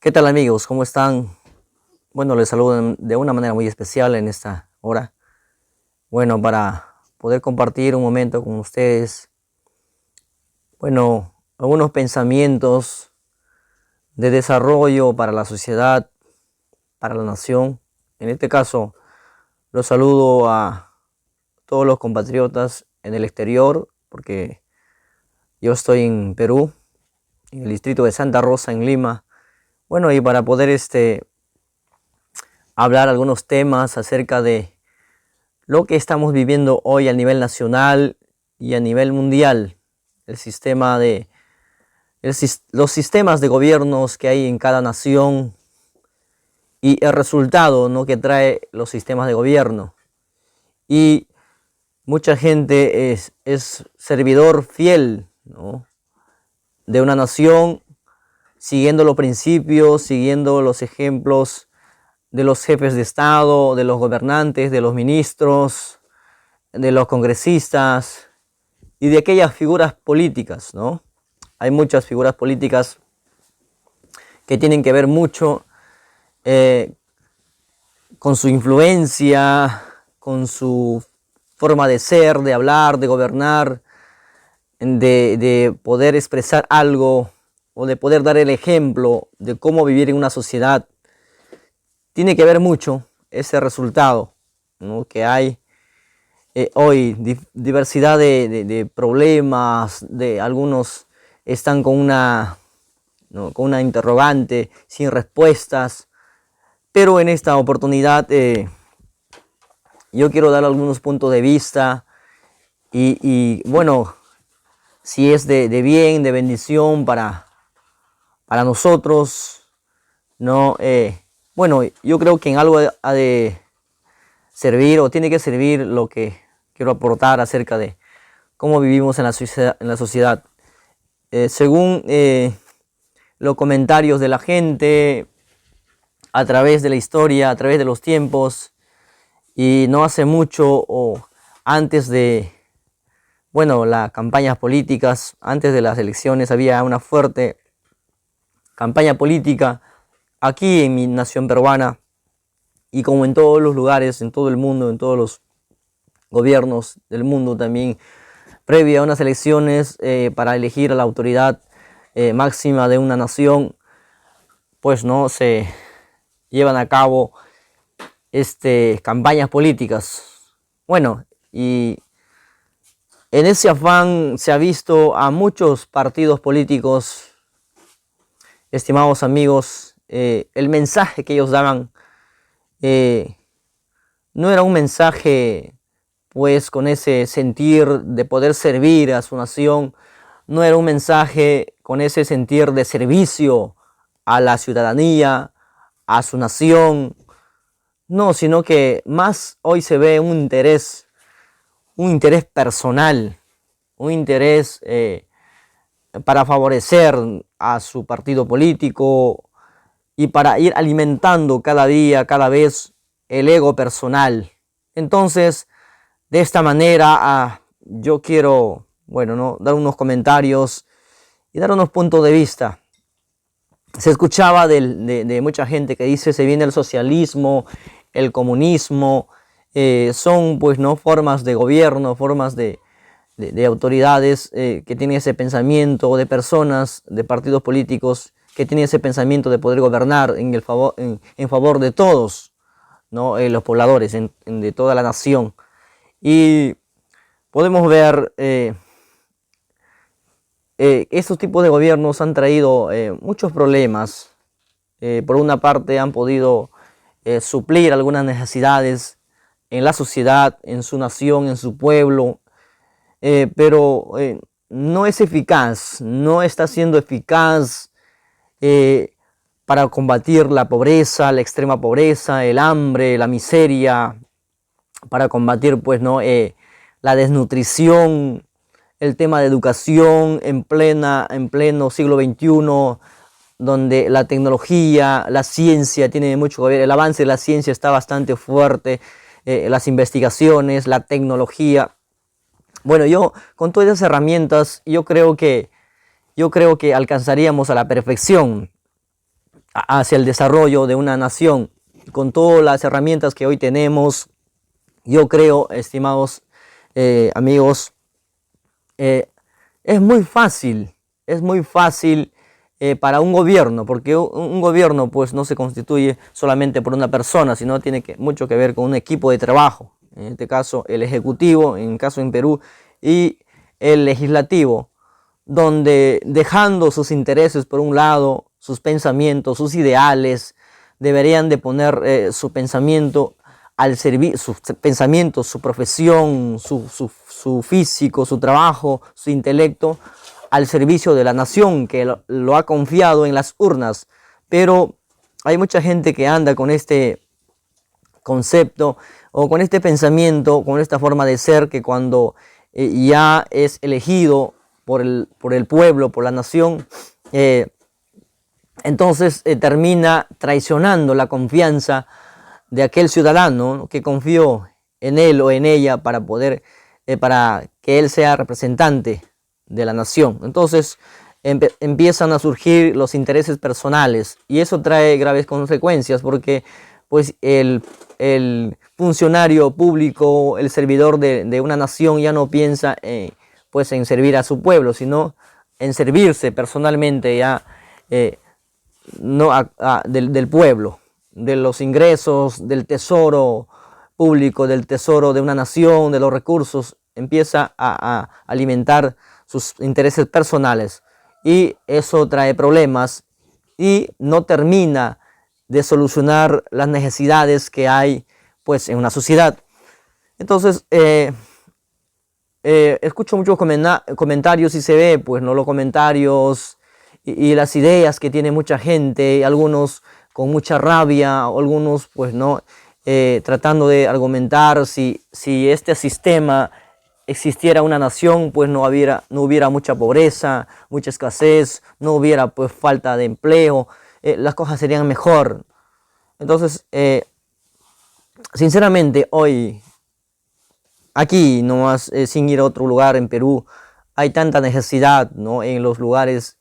¿Qué tal amigos? ¿Cómo están? Bueno, les saludo de una manera muy especial en esta hora. Bueno, para poder compartir un momento con ustedes, bueno, algunos pensamientos de desarrollo para la sociedad, para la nación. En este caso, los saludo a todos los compatriotas en el exterior, porque yo estoy en Perú, en el distrito de Santa Rosa, en Lima. Bueno, y para poder hablar algunos temas acerca de lo que estamos viviendo hoy a nivel nacional y a nivel mundial, los sistemas de gobiernos que hay en cada nación y el resultado, ¿no?, que trae los sistemas de gobierno. Y mucha gente es servidor fiel, ¿no?, de una nación, siguiendo los principios, siguiendo los ejemplos de los jefes de Estado, de los gobernantes, de los ministros, de los congresistas y de aquellas figuras políticas, ¿no? Hay muchas figuras políticas que tienen que ver mucho con su influencia, con su forma de ser, de hablar, de gobernar, de poder expresar algo o de poder dar el ejemplo de cómo vivir en una sociedad. Tiene que ver mucho ese resultado, ¿no?, que hay hoy, diversidad de problemas, de algunos están con ¿no?, con una interrogante, sin respuestas, pero en esta oportunidad yo quiero dar algunos puntos de vista y bueno, si es de bien, de bendición para nosotros, ¿no? Bueno, yo creo que en algo ha de servir o tiene que servir lo que quiero aportar acerca de cómo vivimos en la sociedad. Según los comentarios de la gente, a través de la historia, a través de los tiempos, y no hace mucho o antes de, bueno, las campañas políticas, antes de las elecciones había una fuerte campaña política aquí en mi nación peruana y como en todos los lugares, en todo el mundo, en todos los gobiernos del mundo también, previa a unas elecciones para elegir a la autoridad máxima de una nación, pues no se llevan a cabo campañas políticas. Bueno, y en ese afán se ha visto a muchos partidos políticos, estimados amigos, el mensaje que ellos daban no era un mensaje pues con ese sentir de poder servir a su nación, no era un mensaje con ese sentir de servicio a la ciudadanía, a su nación, no, sino que más hoy se ve un interés personal, un interés para favorecer a su partido político y para ir alimentando cada día, cada vez el ego personal. Entonces, de esta manera, yo quiero, bueno, ¿no?, dar unos comentarios y dar unos puntos de vista. Se escuchaba de mucha gente que dice se viene el socialismo, el comunismo, son pues no formas de gobierno, formas de autoridades que tienen ese pensamiento, de personas, de partidos políticos que tienen ese pensamiento de poder gobernar en favor de todos, ¿no?, los pobladores, de toda la nación. Y podemos ver estos tipos de gobiernos han traído muchos problemas. Por una parte han podido suplir algunas necesidades en la sociedad, en su nación, en su pueblo, pero no es eficaz, no está siendo eficaz para combatir la pobreza, la extrema pobreza, el hambre, la miseria, para combatir pues no la desnutrición, el tema de educación en pleno siglo XXI, donde la tecnología, la ciencia tiene mucho que ver, el avance de la ciencia está bastante fuerte, las investigaciones, la tecnología. Bueno, yo con todas esas herramientas, yo creo que alcanzaríamos a la perfección hacia el desarrollo de una nación. Con todas las herramientas que hoy tenemos, yo creo, estimados amigos, es muy fácil para un gobierno, porque un gobierno pues no se constituye solamente por una persona, sino tiene mucho que ver con un equipo de trabajo. En este caso el ejecutivo, en el caso en Perú, y el legislativo, donde dejando sus intereses por un lado, sus pensamientos, sus ideales, deberían de poner su pensamiento al servicio, sus pensamientos, su profesión, su físico, su trabajo, su intelecto, al servicio de la nación que lo ha confiado en las urnas. Pero hay mucha gente que anda con este concepto o con este pensamiento, con esta forma de ser, que cuando ya es elegido por el pueblo, por la nación, entonces termina traicionando la confianza de aquel ciudadano, ¿no?, que confió en él o en ella para que él sea representante de la nación. Entonces empiezan a surgir los intereses personales, y eso trae graves consecuencias, porque pues el funcionario público, el servidor de una nación, ya no piensa pues en servir a su pueblo, sino en servirse personalmente ya no del pueblo, de los ingresos, del tesoro público, del tesoro de una nación, de los recursos. Empieza a alimentar sus intereses personales, y eso trae problemas y no termina de solucionar las necesidades que hay pues en una sociedad. Entonces escucho muchos comentarios, y se ve pues no los comentarios y las ideas que tiene mucha gente, algunos con mucha rabia, algunos pues no tratando de argumentar si este sistema existiera una nación, pues no hubiera mucha pobreza, mucha escasez, no hubiera pues falta de empleo, las cosas serían mejor. Entonces sinceramente hoy aquí nomás, sin ir a otro lugar en Perú, hay tanta necesidad, ¿no?, en los lugares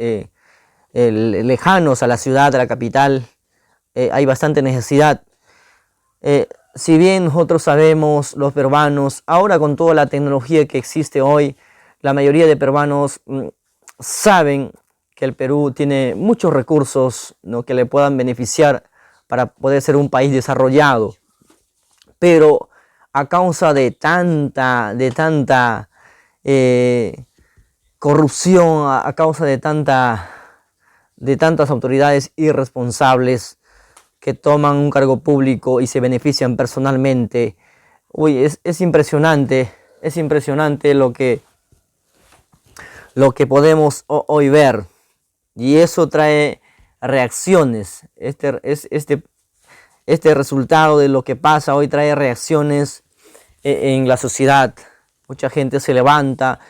lejanos a la ciudad, a la capital. Hay bastante necesidad. Si bien nosotros sabemos, los peruanos, ahora con toda la tecnología que existe hoy, la mayoría de peruanos saben que el Perú tiene muchos recursos, ¿no?, que le puedan beneficiar para poder ser un país desarrollado. Pero a causa de tanta corrupción, a causa de tantas autoridades irresponsables que toman un cargo público y se benefician personalmente, es impresionante lo que podemos hoy ver, y eso trae reacciones. Este resultado de lo que pasa hoy trae reacciones en la sociedad. Mucha gente se levanta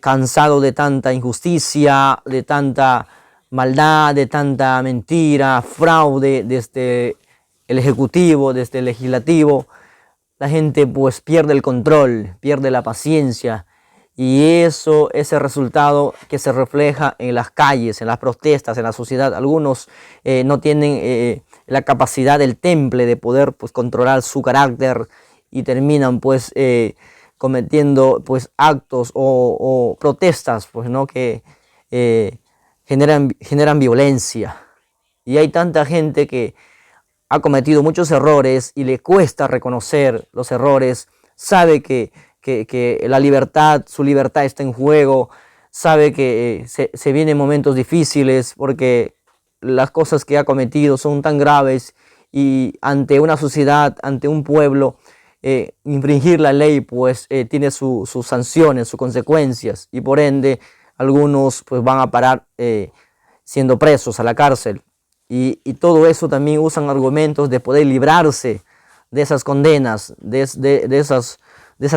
cansado de tanta injusticia, de tanta maldad, de tanta mentira, fraude desde el ejecutivo, desde el legislativo. La gente pues pierde el control, pierde la paciencia, y ese resultado que se refleja en las calles, en las protestas, en la sociedad. Algunos no tienen la capacidad del temple de poder pues controlar su carácter, y terminan pues cometiendo pues actos o protestas pues no que generan violencia. Y hay tanta gente que ha cometido muchos errores y le cuesta reconocer los errores, sabe que la libertad, su libertad está en juego, sabe que se vienen momentos difíciles porque las cosas que ha cometido son tan graves, y ante una sociedad, ante un pueblo, infringir la ley pues tiene sus sanciones, sus consecuencias, y por ende algunos pues van a parar siendo presos a la cárcel, y todo eso también usan argumentos de poder librarse de esas condenas, de esas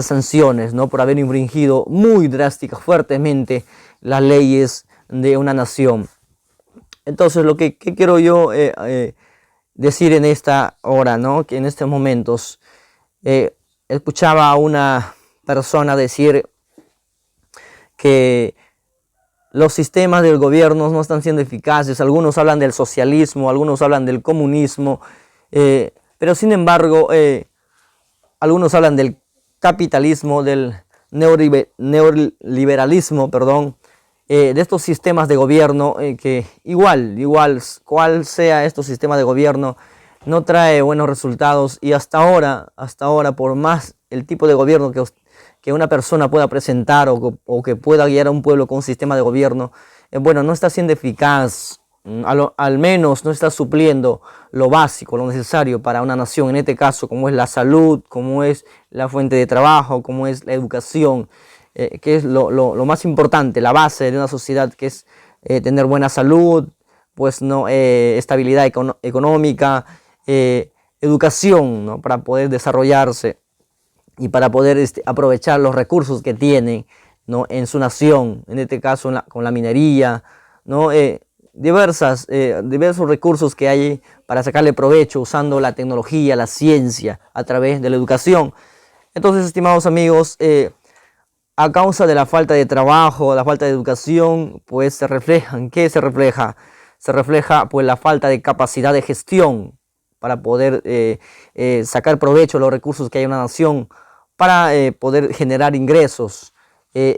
sanciones, ¿no?, por haber infringido muy drásticas, fuertemente las leyes de una nación. Entonces lo que quiero yo decir en esta hora, ¿no?, que en estos momentos escuchaba a una persona decir que los sistemas del gobierno no están siendo eficaces. Algunos hablan del socialismo, algunos hablan del comunismo, pero sin embargo, algunos hablan del capitalismo, del neoliberalismo, perdón, de estos sistemas de gobierno que igual, cual sea estos sistemas de gobierno, no trae buenos resultados. Y hasta ahora, por más el tipo de gobierno que una persona pueda presentar o que pueda guiar a un pueblo con un sistema de gobierno, bueno, no está siendo eficaz. Al menos no está supliendo lo básico, lo necesario para una nación, en este caso como es la salud, como es la fuente de trabajo, como es la educación, que es lo más importante, la base de una sociedad, que es tener buena salud, pues no, estabilidad económica, educación, ¿no? Para poder desarrollarse y para poder aprovechar los recursos que tienen, ¿no? En su nación, en este caso con la minería, ¿no? Diversos recursos que hay para sacarle provecho usando la tecnología, la ciencia, a través de la educación. Entonces, estimados amigos, a causa de la falta de trabajo, la falta de educación, pues se refleja, ¿en qué se refleja? Se refleja pues la falta de capacidad de gestión para poder sacar provecho de los recursos que hay en una nación, para poder generar ingresos.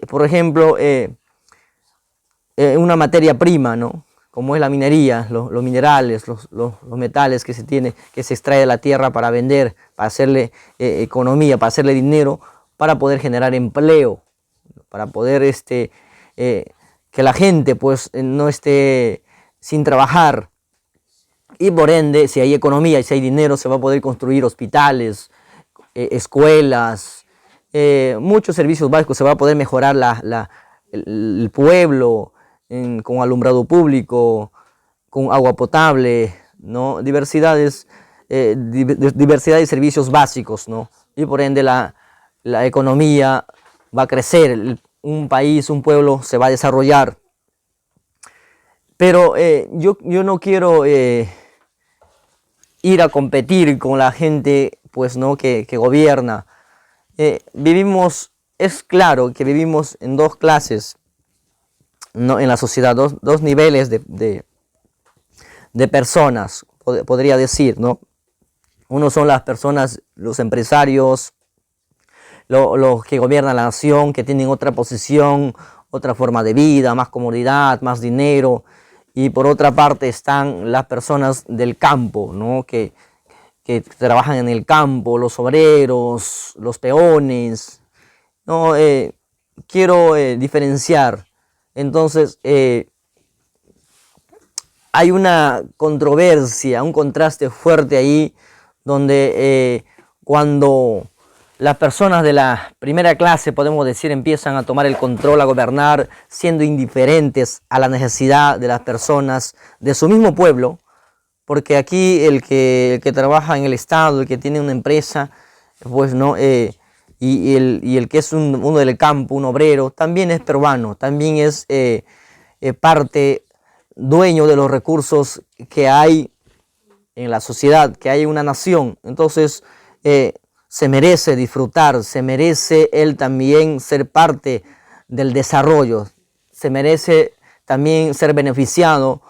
Por ejemplo, una materia prima, ¿no? Como es la minería, los minerales, los metales que se extrae de la tierra para vender, para hacerle economía, para hacerle dinero, para poder generar empleo, para poder que la gente pues no esté sin trabajar. Y por ende, si hay economía y si hay dinero, se va a poder construir hospitales, escuelas, muchos servicios básicos. Se va a poder mejorar el pueblo, con alumbrado público, con agua potable, ¿no? Diversidad de servicios básicos, ¿no? Y por ende la economía va a crecer, un país, un pueblo se va a desarrollar. Pero yo no quiero ir a competir con la gente, pues, ¿no? que gobierna. Es claro que vivimos en dos clases, ¿no? En la sociedad, dos niveles de personas, podría decir, ¿no? Uno son las personas, los empresarios, los que gobiernan la nación, que tienen otra posición, otra forma de vida, más comodidad, más dinero. Y por otra parte están las personas del campo, ¿no? que trabajan en el campo, los obreros, los peones, ¿no? Quiero diferenciar. Entonces, hay una controversia, un contraste fuerte ahí, donde cuando las personas de la primera clase, podemos decir, empiezan a tomar el control, a gobernar, siendo indiferentes a la necesidad de las personas de su mismo pueblo, porque aquí el que trabaja en el Estado, el que tiene una empresa, pues no, y el que es uno del campo, un obrero, también es peruano, también es parte, dueño de los recursos que hay en la sociedad, que hay en una nación. Entonces se merece disfrutar, se merece él también ser parte del desarrollo, se merece también ser beneficiado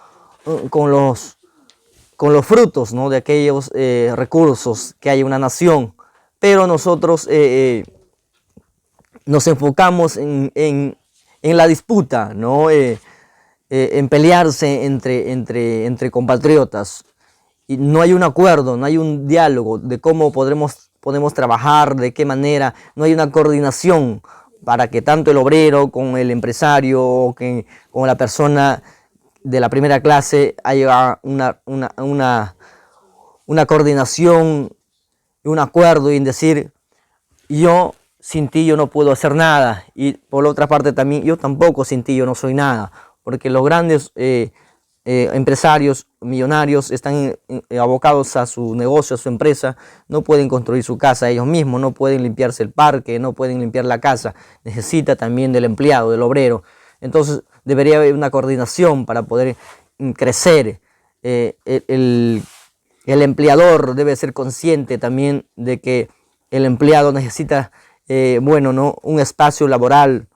con los frutos, ¿no? De aquellos recursos que hay en una nación. Pero nosotros nos enfocamos en la disputa, ¿no? En pelearse entre compatriotas. Y no hay un acuerdo, no hay un diálogo de cómo podemos trabajar, de qué manera. No hay una coordinación para que tanto el obrero con el empresario, con la persona de la primera clase haya una coordinación, un acuerdo, y en decir, yo sin ti yo no puedo hacer nada, y por otra parte también, yo tampoco sin ti yo no soy nada, porque los grandes empresarios millonarios están abocados a su negocio, a su empresa, no pueden construir su casa ellos mismos, no pueden limpiarse el parque, no pueden limpiar la casa, necesita también del empleado, del obrero. Entonces debería haber una coordinación para poder crecer. El empleador debe ser consciente también de que el empleado necesita, ¿no? Un espacio laboral,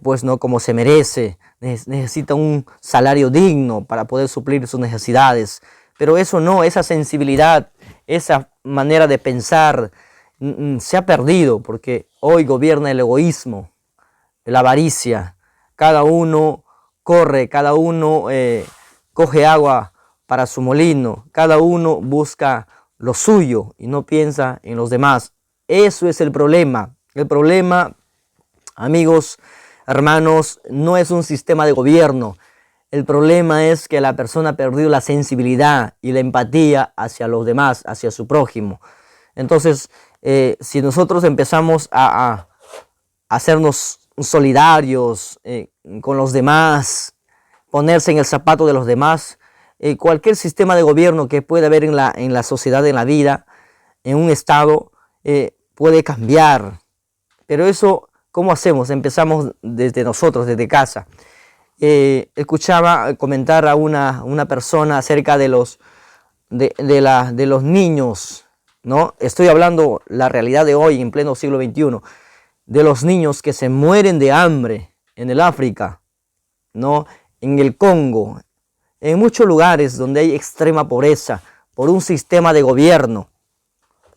pues, ¿no? Como se merece, necesita un salario digno para poder suplir sus necesidades. Pero eso no, esa sensibilidad, esa manera de pensar se ha perdido porque hoy gobierna el egoísmo, la avaricia. Cada uno corre, cada uno coge agua para su molino, cada uno busca lo suyo y no piensa en los demás. Eso es el problema. El problema, amigos, hermanos, no es un sistema de gobierno. El problema es que la persona ha perdido la sensibilidad y la empatía hacia los demás, hacia su prójimo. Entonces, si nosotros empezamos a hacernos solidarios con los demás, ponerse en el zapato de los demás, cualquier sistema de gobierno que pueda haber en la sociedad, en la vida, en un estado, puede cambiar. Pero eso, ¿cómo hacemos? Empezamos desde nosotros, desde casa. Escuchaba comentar a una persona acerca de los niños, ¿no? Estoy hablando la realidad de hoy, en pleno siglo XXI, de los niños que se mueren de hambre en el África, ¿no? En el Congo, en muchos lugares donde hay extrema pobreza por un sistema de gobierno.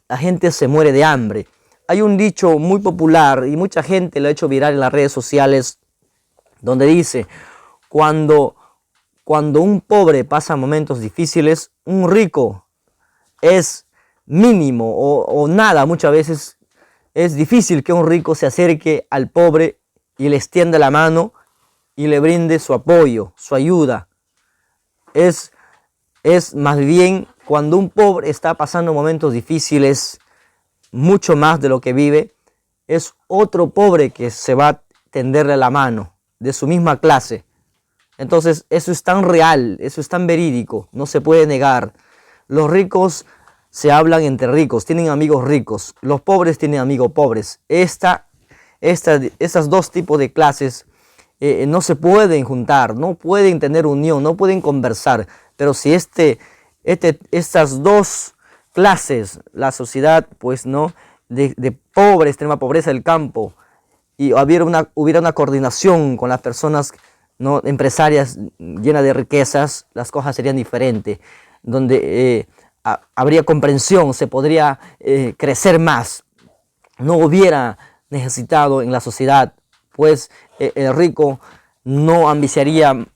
La gente se muere de hambre. Hay un dicho muy popular y mucha gente lo ha hecho viral en las redes sociales donde dice: cuando un pobre pasa momentos difíciles, un rico es mínimo o nada. Muchas veces es difícil que un rico se acerque al pobre y le extienda la mano y le brinde su apoyo, su ayuda. Es más bien cuando un pobre está pasando momentos difíciles, mucho más de lo que vive, es otro pobre que se va a tenderle la mano, de su misma clase. Entonces eso es tan real, eso es tan verídico, no se puede negar. Los ricos se hablan entre ricos, tienen amigos ricos. Los pobres tienen amigos pobres. Estos dos tipos de clases no se pueden juntar, no pueden tener unión, no pueden conversar. Pero si estas dos clases, la sociedad, pues no, de pobre, extrema pobreza del campo, y hubiera una coordinación con las personas, ¿no?, empresarias llenas de riquezas, las cosas serían diferentes, donde habría comprensión, se podría crecer más, no hubiera necesitado en la sociedad, pues el rico no ambiciaría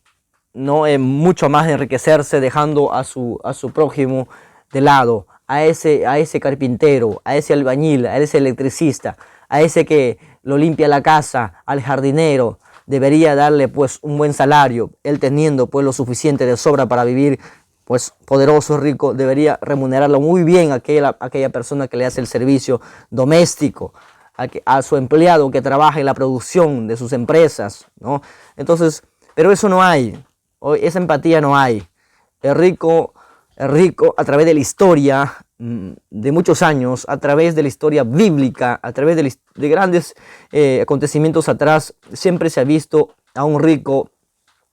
mucho más enriquecerse dejando a su prójimo de lado, a ese carpintero, a ese albañil, a ese electricista, a ese que lo limpia la casa, al jardinero. Debería darle pues un buen salario, él teniendo pues lo suficiente de sobra para vivir, pues poderoso, rico, debería remunerarlo muy bien a aquella persona que le hace el servicio doméstico, a su empleado que trabaja en la producción de sus empresas, ¿no? Entonces, pero eso no hay, hoy esa empatía no hay. El rico a través de la historia de muchos años, a través de la historia bíblica, a través de grandes acontecimientos atrás, siempre se ha visto a un rico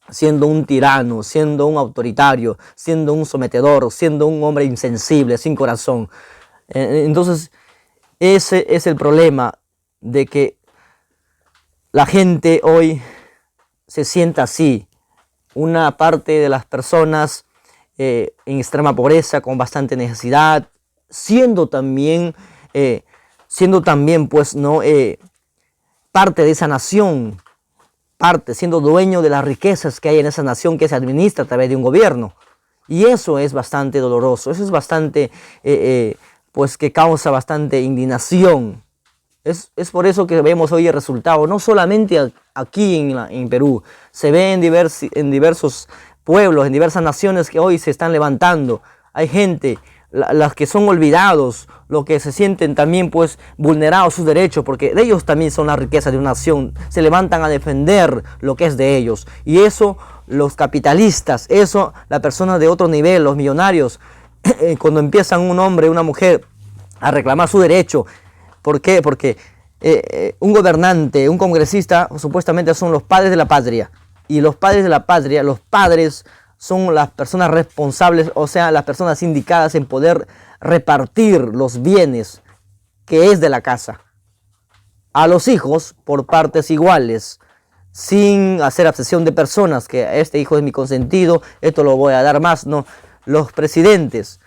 siendo un tirano, siendo un autoritario, siendo un sometedor, siendo un hombre insensible, sin corazón. Entonces, ese es el problema, de que la gente hoy se sienta así. Una parte de las personas en extrema pobreza, con bastante necesidad, siendo también pues no parte de esa nación, siendo dueño de las riquezas que hay en esa nación que se administra a través de un gobierno. Y eso es bastante doloroso, eso es bastante, pues que causa bastante indignación. Es por eso que vemos hoy el resultado, no solamente aquí en Perú, se ve en diversos pueblos, en diversas naciones que hoy se están levantando. Hay gente, las que son olvidados, los que se sienten también pues vulnerados sus derechos, porque de ellos también son la riqueza de una nación, se levantan a defender lo que es de ellos. Y eso, los capitalistas, eso, las personas de otro nivel, los millonarios, cuando empiezan un hombre, una mujer a reclamar su derecho. ¿Por qué? Porque un gobernante, un congresista, supuestamente son los padres de la patria. Y los padres de la patria, los padres son las personas responsables, o sea, las personas indicadas en poder repartir los bienes que es de la casa a los hijos por partes iguales. sin hacer acepción de personas, que este hijo es mi consentido, esto lo voy a dar más. No, los presidentes,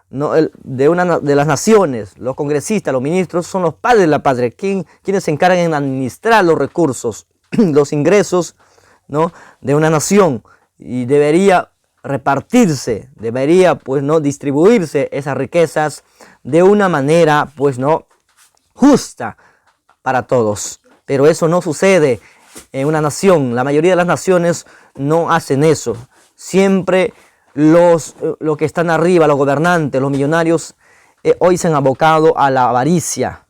no, de las naciones, los congresistas, los ministros, son los padres de la patria, quienes se encargan de administrar los recursos, los ingresos, ¿no?, de una nación, y debería repartirse, debería, pues, no, distribuirse esas riquezas de una manera, pues, no, justa para todos. Pero eso no sucede en una nación. La mayoría de las naciones no hacen eso. Siempre los que están arriba, los gobernantes, los millonarios, hoy se han abocado a la avaricia,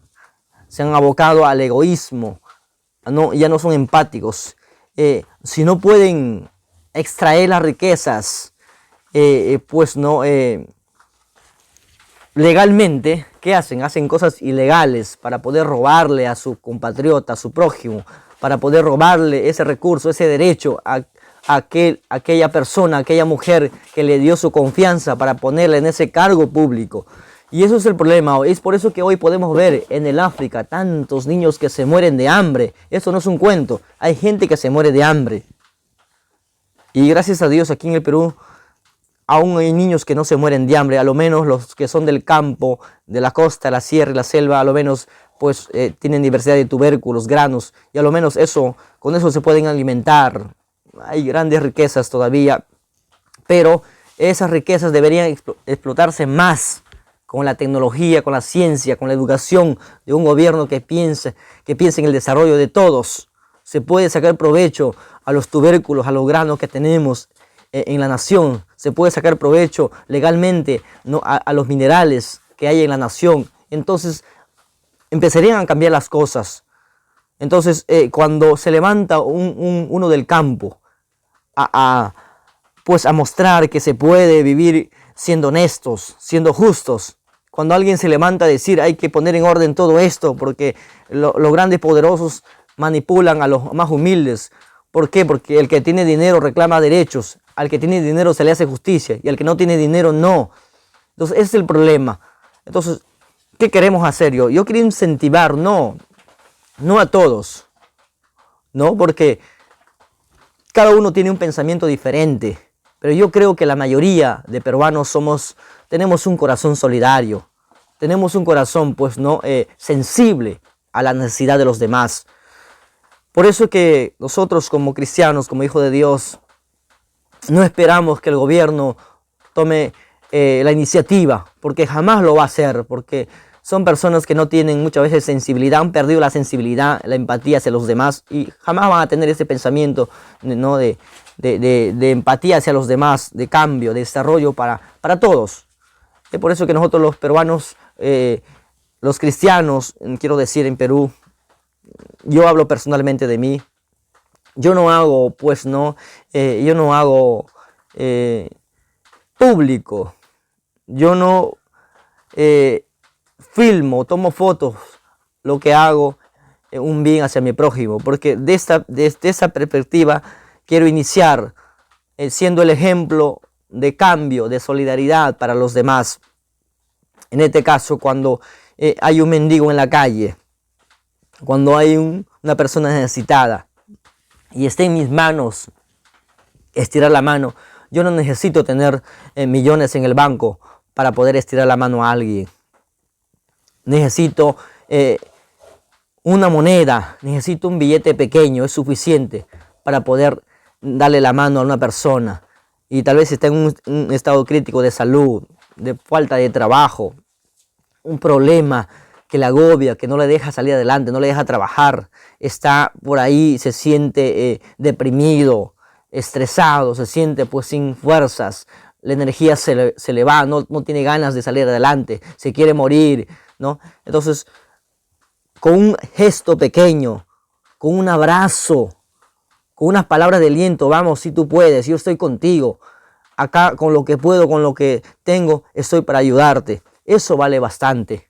se han abocado al egoísmo, ya no son empáticos. Si no pueden extraer las riquezas, pues no, legalmente, ¿qué hacen? Hacen cosas ilegales para poder robarle a su compatriota, a su prójimo, para poder robarle ese recurso, ese derecho a aquella persona, a aquella mujer que le dio su confianza para ponerle en ese cargo público. Y eso es el problema. Es por eso que hoy podemos ver en el África tantos niños que se mueren de hambre. Eso no es un cuento. Hay gente que se muere de hambre. Y gracias a Dios aquí en el Perú aún hay niños que no se mueren de hambre. A lo menos los que son del campo, de la costa, la sierra y la selva, a lo menos pues tienen diversidad de tubérculos, granos. Y a lo menos con eso se pueden alimentar. Hay grandes riquezas todavía. Pero esas riquezas deberían explotarse más con la tecnología, con la ciencia, con la educación de un gobierno que piense en el desarrollo de todos. Se puede sacar provecho a los tubérculos, a los granos que tenemos en la nación. Se puede sacar provecho legalmente, ¿no?, a los minerales que hay en la nación. Entonces empezarían a cambiar las cosas. Entonces cuando se levanta uno del campo pues a mostrar que se puede vivir siendo honestos, siendo justos. Cuando alguien se levanta a decir hay que poner en orden todo esto porque los grandes poderosos manipulan a los más humildes. ¿Por qué? Porque el que tiene dinero reclama derechos, al que tiene dinero se le hace justicia y al que no tiene dinero no. Entonces ese es el problema. Entonces, ¿qué queremos hacer? Yo quiero incentivar, no a todos, ¿no? Porque cada uno tiene un pensamiento diferente. Pero yo creo que la mayoría de peruanos tenemos un corazón solidario. Tenemos un corazón, pues, no sensible a la necesidad de los demás. Por eso que nosotros como cristianos, como hijos de Dios, no esperamos que el gobierno tome la iniciativa, porque jamás lo va a hacer, porque son personas que no tienen muchas veces sensibilidad, han perdido la sensibilidad, la empatía hacia los demás y jamás van a tener ese pensamiento, ¿no?, de empatía hacia los demás, de cambio, de desarrollo para todos. Es por eso que nosotros los peruanos, los cristianos, quiero decir en Perú, yo hablo personalmente de mí, yo no hago, pues no, yo no hago público, yo no filmo, tomo fotos, lo que hago un bien hacia mi prójimo, porque desde esa perspectiva quiero iniciar siendo el ejemplo de cambio, de solidaridad para los demás. En este caso, cuando hay un mendigo en la calle, cuando hay una persona necesitada y esté en mis manos estirar la mano, yo no necesito tener millones en el banco para poder estirar la mano a alguien. Necesito una moneda, necesito un billete pequeño, es suficiente para poder darle la mano a una persona. Y tal vez está en un estado crítico de salud, de falta de trabajo, un problema que le agobia, que no le deja salir adelante, no le deja trabajar, está por ahí, se siente deprimido, estresado, se siente pues sin fuerzas, la energía se le va, no tiene ganas de salir adelante, se quiere morir, ¿no? Entonces, con un gesto pequeño, con un abrazo, con unas palabras de aliento, vamos, si tú puedes, yo estoy contigo, acá con lo que puedo, con lo que tengo, estoy para ayudarte. Eso vale bastante,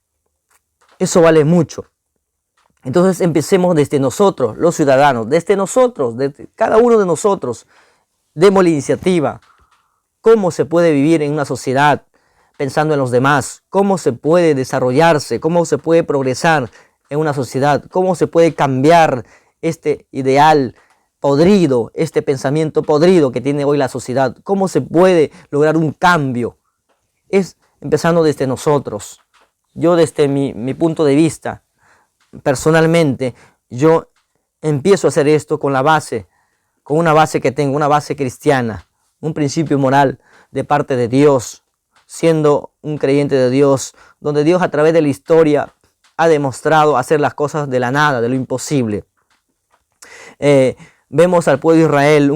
eso vale mucho. Entonces empecemos desde nosotros, los ciudadanos, desde nosotros, desde cada uno de nosotros, demos la iniciativa. ¿Cómo se puede vivir en una sociedad pensando en los demás? ¿Cómo se puede desarrollarse? ¿Cómo se puede progresar en una sociedad? ¿Cómo se puede cambiar este ideal podrido, este pensamiento podrido que tiene hoy la sociedad. ¿Cómo se puede lograr un cambio? Es empezando desde nosotros. Yo desde mi punto de vista, personalmente, yo empiezo a hacer esto con una base que tengo, una base cristiana, un principio moral de parte de Dios, siendo un creyente de Dios, donde Dios a través de la historia ha demostrado hacer las cosas de la nada, de lo imposible. Vemos al pueblo de Israel,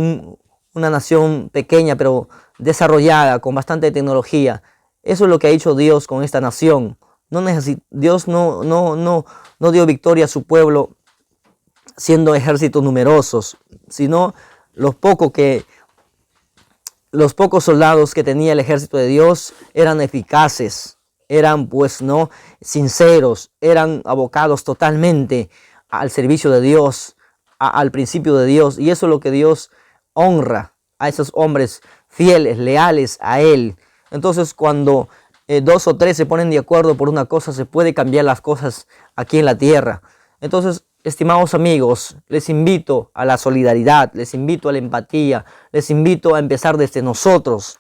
una nación pequeña pero desarrollada, con bastante tecnología. Eso es lo que ha hecho Dios con esta nación. Dios no dio victoria a su pueblo siendo ejércitos numerosos, sino los pocos soldados que tenía el ejército de Dios eran eficaces, eran sinceros, eran abocados totalmente al servicio de Dios, al principio de Dios. Y eso es lo que Dios honra a esos hombres fieles, leales a Él. Entonces, cuando 2 o 3 se ponen de acuerdo por una cosa, se puede cambiar las cosas aquí en la tierra. Entonces, estimados amigos, les invito a la solidaridad, les invito a la empatía, les invito a empezar desde nosotros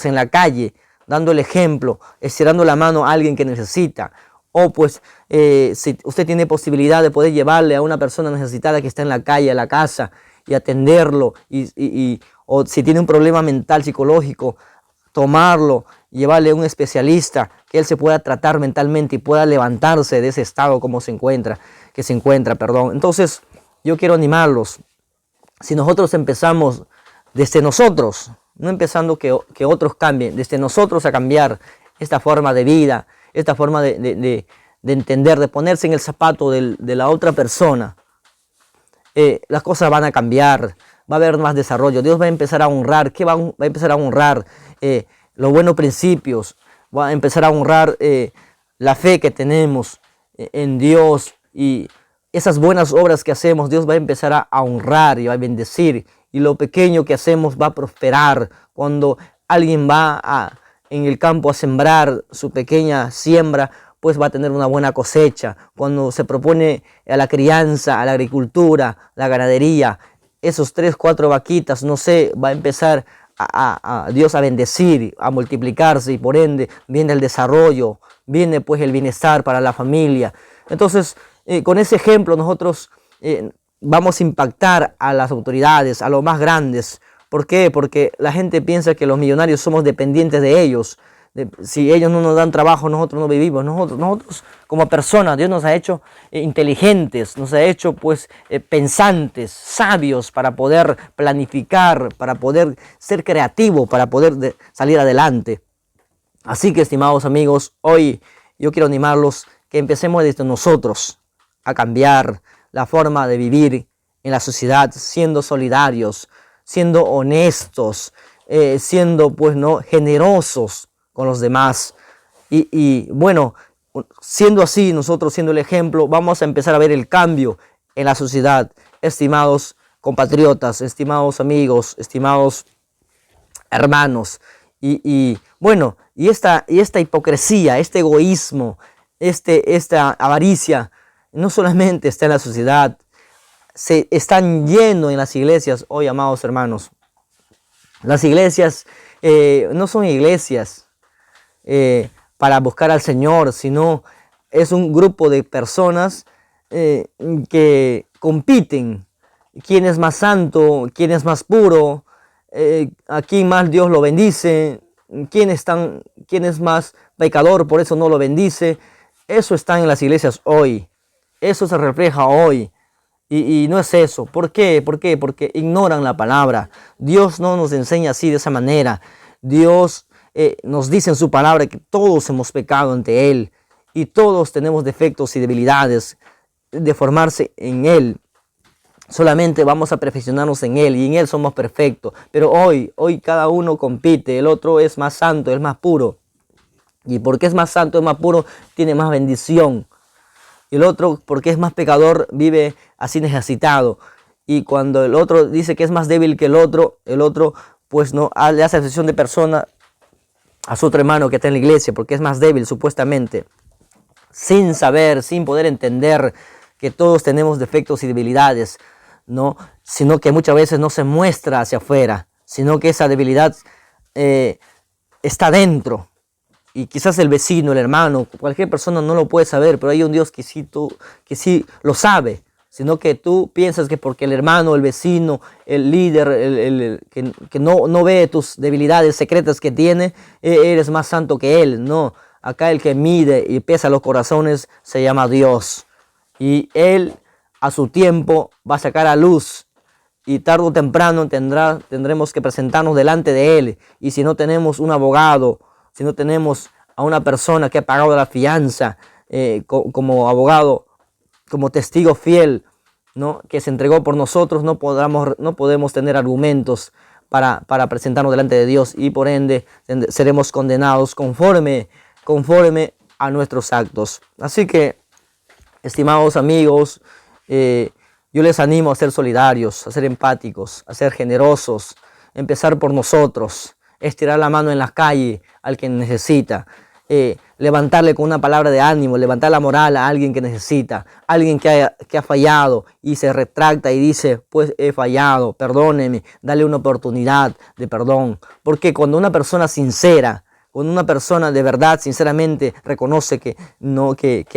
en la calle, dando el ejemplo, estirando la mano a alguien que necesita. O si usted tiene posibilidad de poder llevarle a una persona necesitada que está en la calle a la casa y atenderlo, o si tiene un problema mental, psicológico, tomarlo, llevarle a un especialista, que él se pueda tratar mentalmente y pueda levantarse de ese estado que se encuentra. Entonces, yo quiero animarlos. Si nosotros empezamos desde nosotros, no empezando que otros cambien, desde nosotros a cambiar esta forma de vida, esta forma de entender, de ponerse en el zapato de la otra persona, las cosas van a cambiar, va a haber más desarrollo. Dios va a empezar a honrar. ¿Qué va a empezar a honrar? Los buenos principios, va a empezar a honrar la fe que tenemos en Dios, y esas buenas obras que hacemos, Dios va a empezar a honrar y va a bendecir, y lo pequeño que hacemos va a prosperar. Cuando alguien va en el campo a sembrar su pequeña siembra, pues va a tener una buena cosecha. Cuando se propone a la crianza, a la agricultura, la ganadería, esos 3, 4 vaquitas, va a empezar a Dios a bendecir, a multiplicarse, y por ende viene el desarrollo, viene pues el bienestar para la familia. Entonces, con ese ejemplo nosotros vamos a impactar a las autoridades, a los más grandes. ¿Por qué? Porque la gente piensa que los millonarios somos dependientes de ellos. Si ellos no nos dan trabajo, nosotros no vivimos. Nosotros como personas, Dios nos ha hecho inteligentes, nos ha hecho pensantes, sabios, para poder planificar, para poder ser creativos, para poder salir adelante. Así que, estimados amigos, hoy yo quiero animarlos que empecemos desde nosotros a cambiar la forma de vivir en la sociedad, siendo solidarios, siendo honestos, siendo generosos con los demás. Y siendo así, nosotros siendo el ejemplo, vamos a empezar a ver el cambio en la sociedad. Estimados compatriotas, estimados amigos, estimados hermanos. Y esta hipocresía, este egoísmo, esta avaricia, no solamente está en la sociedad, se están yendo en las iglesias hoy, amados hermanos. Las iglesias no son iglesias para buscar al Señor, sino es un grupo de personas que compiten. ¿Quién es más santo? ¿Quién es más puro? ¿A quién más Dios lo bendice? ¿Quién es más pecador? Por eso no lo bendice. Eso está en las iglesias hoy. Eso se refleja hoy. Y no es eso. ¿Por qué? Porque ignoran la palabra. Dios no nos enseña así, de esa manera. Dios nos dice en su palabra que todos hemos pecado ante Él. Y todos tenemos defectos y debilidades de formarse en Él. Solamente vamos a perfeccionarnos en Él, y en Él somos perfectos. Pero hoy cada uno compite. El otro es más santo, es más puro. Y porque es más santo, es más puro, tiene más bendición. Y el otro, porque es más pecador, vive así necesitado. Y cuando el otro dice que es más débil que el otro pues no le hace excepción de persona a su otro hermano que está en la iglesia, porque es más débil supuestamente, sin saber, sin poder entender que todos tenemos defectos y debilidades. ¿no? Sino que muchas veces no se muestra hacia afuera, sino que esa debilidad está dentro. Y quizás el vecino, el hermano, cualquier persona no lo puede saber, pero hay un Dios que sí lo sabe. Sino que tú piensas que porque el hermano, el vecino, el líder, que no ve tus debilidades secretas que tiene, eres más santo que él. No, acá el que mide y pesa los corazones se llama Dios. Y él a su tiempo va a sacar a luz. Y tarde o temprano tendremos que presentarnos delante de él. Y si no tenemos un abogado, si no tenemos a una persona que ha pagado la fianza como abogado, como testigo fiel, ¿no? Que se entregó por nosotros, no podemos tener argumentos para presentarnos delante de Dios, y por ende seremos condenados conforme a nuestros actos. Así que, estimados amigos, yo les animo a ser solidarios, a ser empáticos, a ser generosos, empezar por nosotros, estirar la mano en la calle al que necesita, levantarle con una palabra de ánimo, levantar la moral a alguien que necesita, alguien que ha fallado y se retracta y dice, pues he fallado, perdóneme, dale una oportunidad de perdón. Porque cuando una persona sincera, cuando una persona de verdad, sinceramente, reconoce que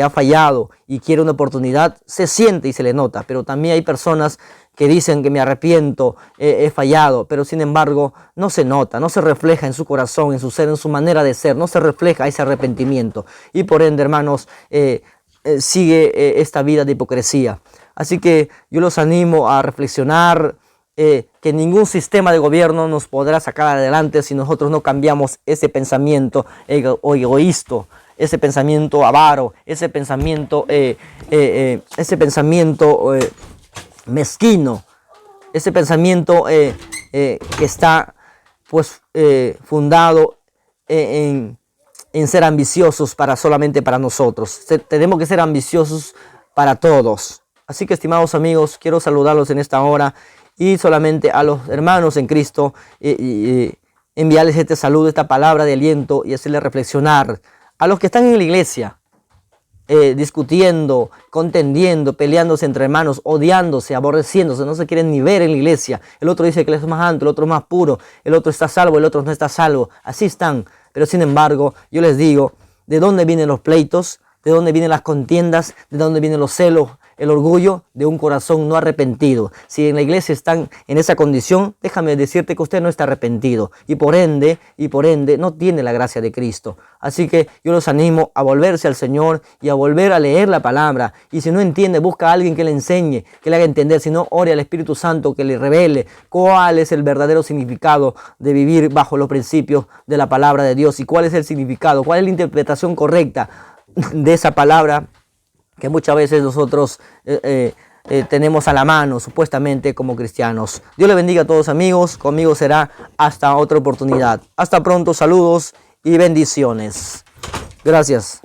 ha fallado y quiere una oportunidad, se siente y se le nota. Pero también hay personas que dicen que me arrepiento, he fallado, pero sin embargo no se nota, no se refleja en su corazón, en su ser, en su manera de ser, no se refleja ese arrepentimiento. Y por ende, hermanos, sigue esta vida de hipocresía. Así que yo los animo a reflexionar, que ningún sistema de gobierno nos podrá sacar adelante si nosotros no cambiamos ese pensamiento egoísta, ese pensamiento avaro, ese pensamiento mezquino, ese pensamiento que está pues fundado en ser ambiciosos solamente para nosotros. Tenemos que ser ambiciosos para todos. Así que, estimados amigos, quiero saludarlos en esta hora y solamente a los hermanos en Cristo enviarles este saludo, esta palabra de aliento y hacerles reflexionar. A los que están en la iglesia, discutiendo, contendiendo, peleándose entre hermanos, odiándose, aborreciéndose, no se quieren ni ver en la iglesia. El otro dice que él es más alto, el otro es más puro, el otro está salvo, el otro no está salvo. Así están. Pero sin embargo, yo les digo, ¿de dónde vienen los pleitos? ¿De dónde vienen las contiendas? ¿De dónde vienen los celos? El orgullo de un corazón no arrepentido. Si en la iglesia están en esa condición, déjame decirte que usted no está arrepentido y por ende no tiene la gracia de Cristo. Así que yo los animo a volverse al Señor y a volver a leer la palabra. Y si no entiende, busca a alguien que le enseñe, que le haga entender. Si no, ore al Espíritu Santo que le revele cuál es el verdadero significado de vivir bajo los principios de la palabra de Dios y cuál es el significado, cuál es la interpretación correcta de esa palabra que muchas veces nosotros tenemos a la mano, supuestamente como cristianos. Dios le bendiga a todos, amigos. Conmigo será hasta otra oportunidad. Hasta pronto, saludos y bendiciones. Gracias.